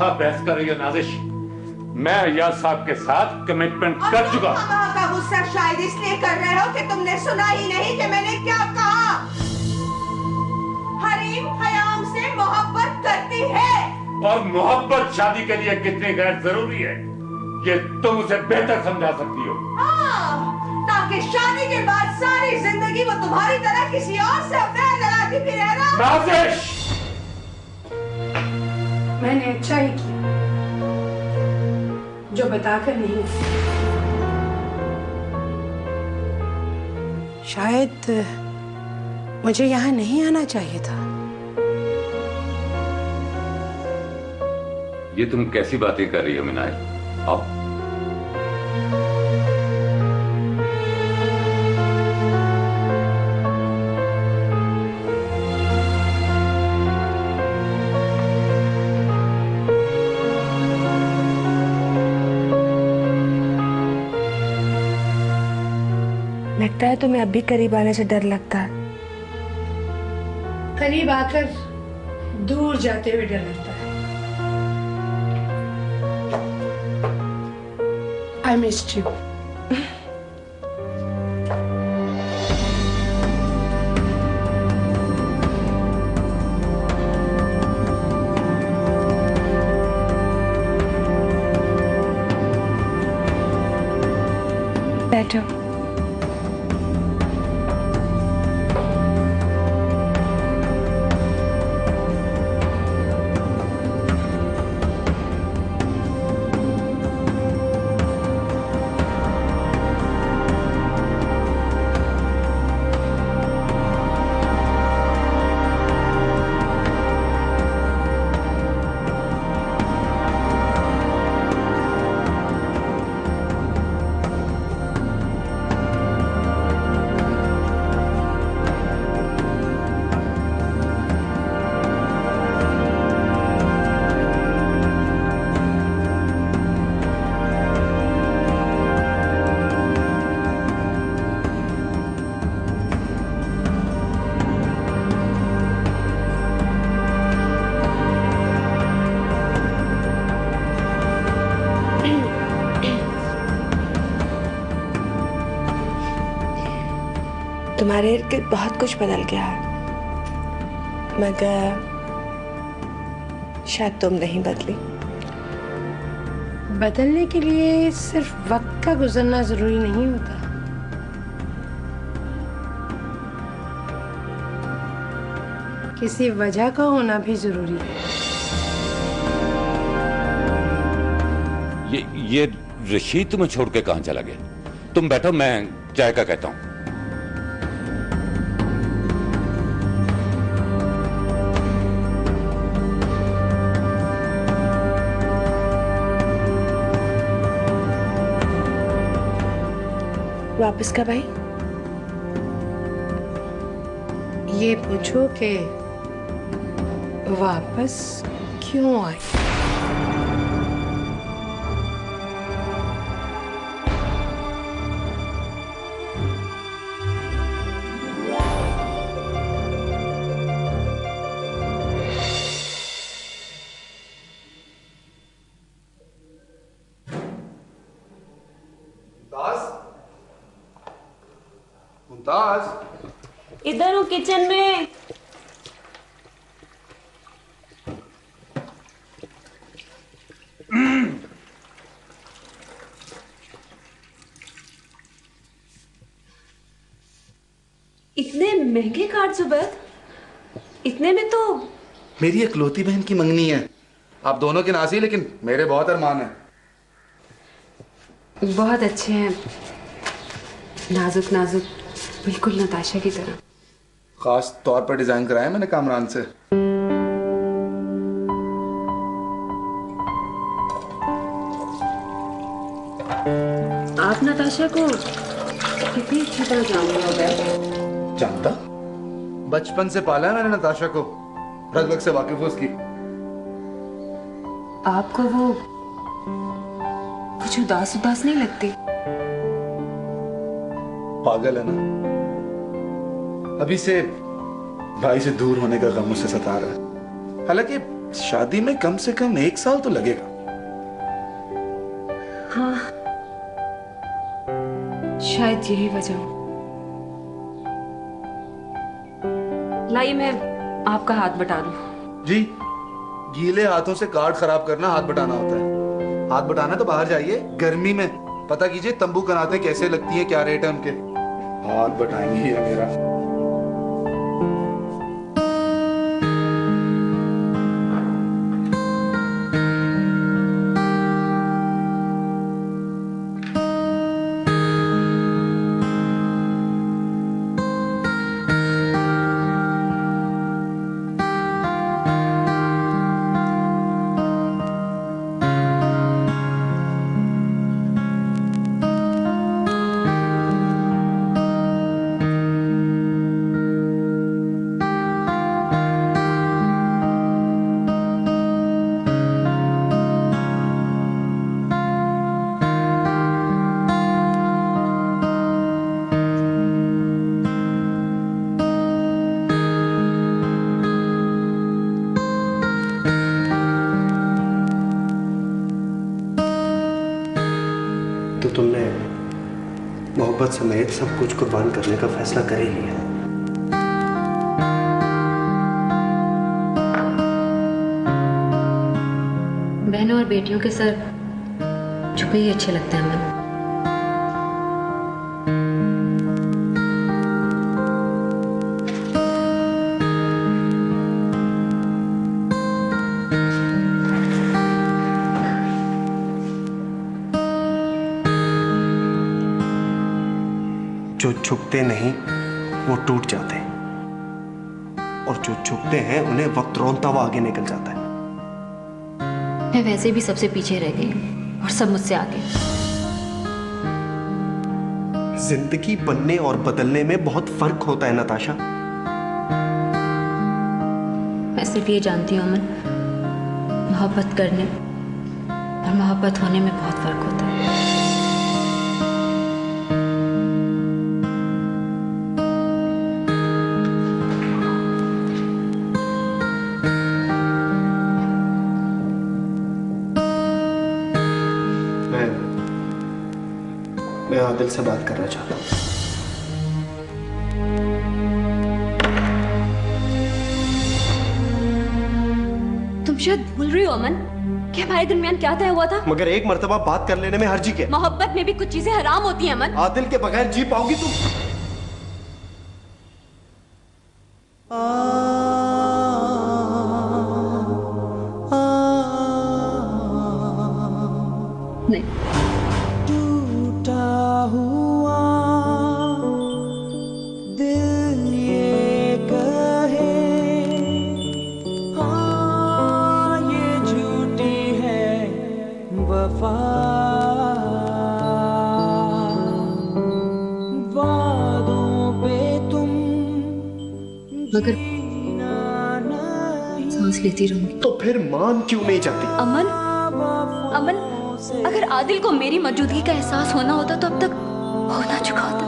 खा बहस कर रही हो नाजिश? मैं अय्याज साहब के साथ कमिटमेंट कर चुका। मामा का गुस्सा शायद इसलिए कर रहे हो कि तुमने सुना ही नहीं कि मैंने क्या कहा। हरीम हयाम से मोहब्बत करती है, और मोहब्बत शादी के लिए कितनी गैर जरूरी है ये तुम उसे बेहतर समझा सकती हो। ताकि शादी के बाद सारी जिंदगी वो तुम्हारी तरह किसी और से अफेयर लगाती भी रहना। नाजिश, मैंने अच्छा ही किया जो बताकर नहीं। शायद मुझे यहाँ नहीं आना चाहिए था। ये तुम कैसी बातें कर रही हो मिनाज? आओ। लगता है तुम्हें अब भी करीब आने से डर लगता है। करीब आकर दूर जाते हुए डर लगता है। I missed you. बैठो। तुम्हारे इर्द-गिर्द बहुत कुछ बदल गया है, मगर शायद तुम नहीं बदली। बदलने के लिए सिर्फ वक्त का गुजरना जरूरी नहीं होता। किसी वजह का होना भी जरूरी है। ये रशीद तुम्हें छोड़ के कहां चला गया? तुम बैठो, मैं चाय का कहता हूं। वापस कब आई? ये पूछो कि वापस क्यों आई? मुमताज, इधर हूँ किचन में। इतने महंगे कार्ड जुबैर, इतने में तो। मेरी इकलौती बहन की मंगनी है। आप दोनों की नासी, लेकिन मेरे बहुत अरमान है। बहुत अच्छे हैं, नाजुक नाजुक, बिल्कुल नताशा की तरह। खास तौर पर डिजाइन कराया मैंने कामरान से। आप नताशा को कितनी अच्छी तरह जानते हो गए? जानता? बचपन से पाला है मैंने नताशा को, रग रग से वाकिफ हूं उसकी। आपको वो कुछ उदास उदास नहीं लगती? पागल है ना, अभी से भाई से दूर होने का गम मुझसे सता रहा है। हालांकि शादी में कम से कम 1 साल तो लगेगा। हाँ, शायद यही वजह हो। लाइए मैं आपका हाथ बटा दूं। जी, गीले हाथों से कार्ड खराब करना हाथ बटाना होता है। हाथ बटाना तो बाहर जाइए, गर्मी में पता कीजिए तंबू कनाते कैसे लगती है, क्या रेट है उनके। हाथ बटाएंगे ये मेरा। तो तुमने मोहब्बत समेत सब कुछ कुर्बान करने का फैसला कर ही लिया। बहनों और बेटियों के सर झुके ही अच्छे लगते हैं अमन। जो झुकते नहीं वो टूट जाते हैं, और जो झुकते हैं उन्हें वक्त रोनता हुआ आगे निकल जाता है। मैं वैसे भी सबसे पीछे रह गई और सब मुझसे आगे। जिंदगी बनने और बदलने में बहुत फर्क होता है नताशा। मैं सिर्फ ये जानती हूँ अमन, मोहब्बत करने और मोहब्बत होने में बहुत फर्क होता है। मैं आदिल से बात करना चाहता हूँ। तुम शायद भूल रही हो अमन कि हमारे दरमियान क्या तय हुआ था। मगर एक मर्तबा बात कर लेने में हर्जी क्या? मोहब्बत में भी कुछ चीजें हराम होती हैं अमन। आदिल के बगैर जी पाओगी तुम? नहीं। टूटा हुआ दिल ये कहे, हाँ ये झूठी है वफा। वादों पे तुम मगर सांस लेती रहूंगी। तो फिर मान क्यों नहीं जाती? अमन, अमन, अगर आदिल को मेरी मौजूदगी का एहसास होना होता तो अब तक होना चुका होता।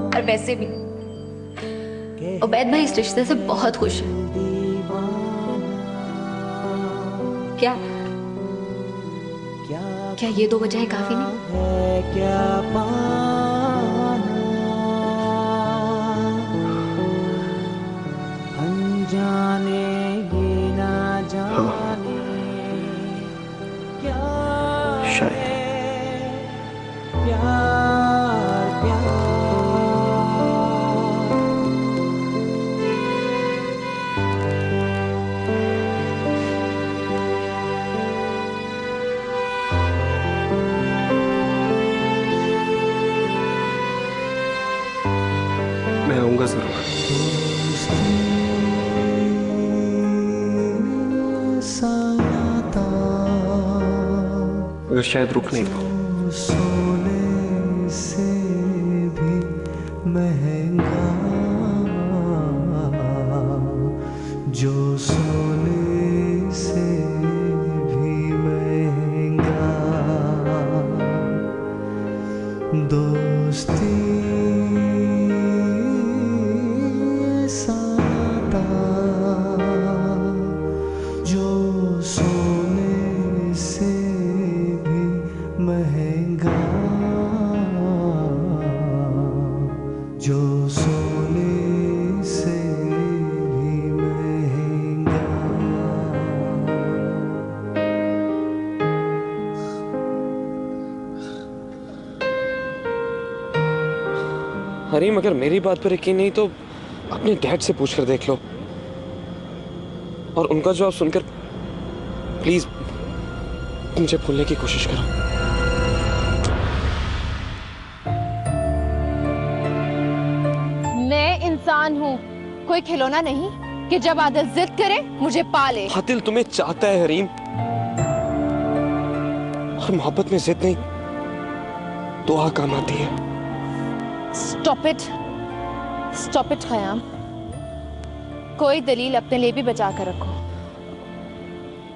और वैसे भी उबैद भाई इस रिश्ते से बहुत खुश है। क्या क्या ये 2 वजह काफी नहीं? क्या अनजाने ये ना जाने क्या शायद। प्यार प्यार मैं आऊंगा जरूर। मगर शायद रुक नहीं पाऊं। सोने से भी महंगा जो सोने से भी महंगा दोस्ती साता। जो सोने से भी महंगा, जो सोने से भी महंगा। हरीम, अगर मेरी बात पर यकीन नहीं तो अपने डैड से पूछकर देख लो, और उनका जवाब सुनकर प्लीज मुझे भूलने की कोशिश करो। मैं इंसान हूँ, कोई खिलौना नहीं कि जब आदिल जिद करे मुझे पाले। आदिल तुम्हें चाहता है हरीम, और मोहब्बत में जिद नहीं दुआ काम आती है। स्टॉप इट खयाम, कोई दलील अपने लिए भी बचा कर रखो।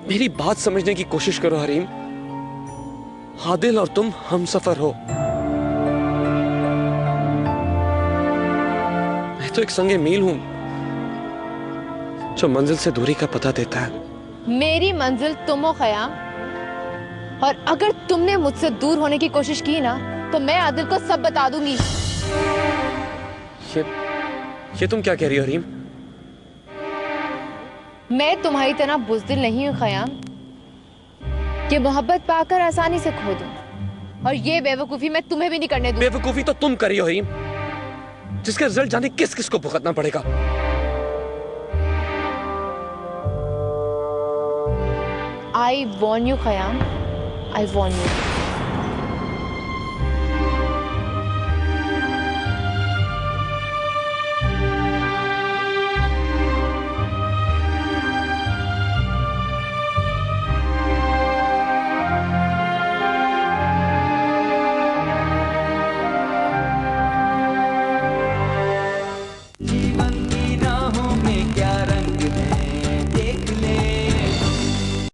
मेरी बात समझने की कोशिश करो हरीम, आदिल और तुम हमसफर हो। मैं तो एक संगे मील हूं जो मंजिल से दूरी का पता देता है। मेरी मंजिल तुम हो खयाम, और अगर तुमने मुझसे दूर होने की कोशिश की ना तो मैं आदिल को सब बता दूंगी। ये तुम क्या कह रही हो हरीम? मैं तुम्हारी तरह बुज़दिल नहीं हूँ खयाम कि मोहब्बत पाकर आसानी से खो दूं, और ये बेवकूफी मैं तुम्हें भी नहीं करने दूंगी। बेवकूफी तो तुम करी हो हरीम, जिसका रिजल्ट जाने किस किस को भुगतना पड़ेगा। I warn you Khayyam, I warn you.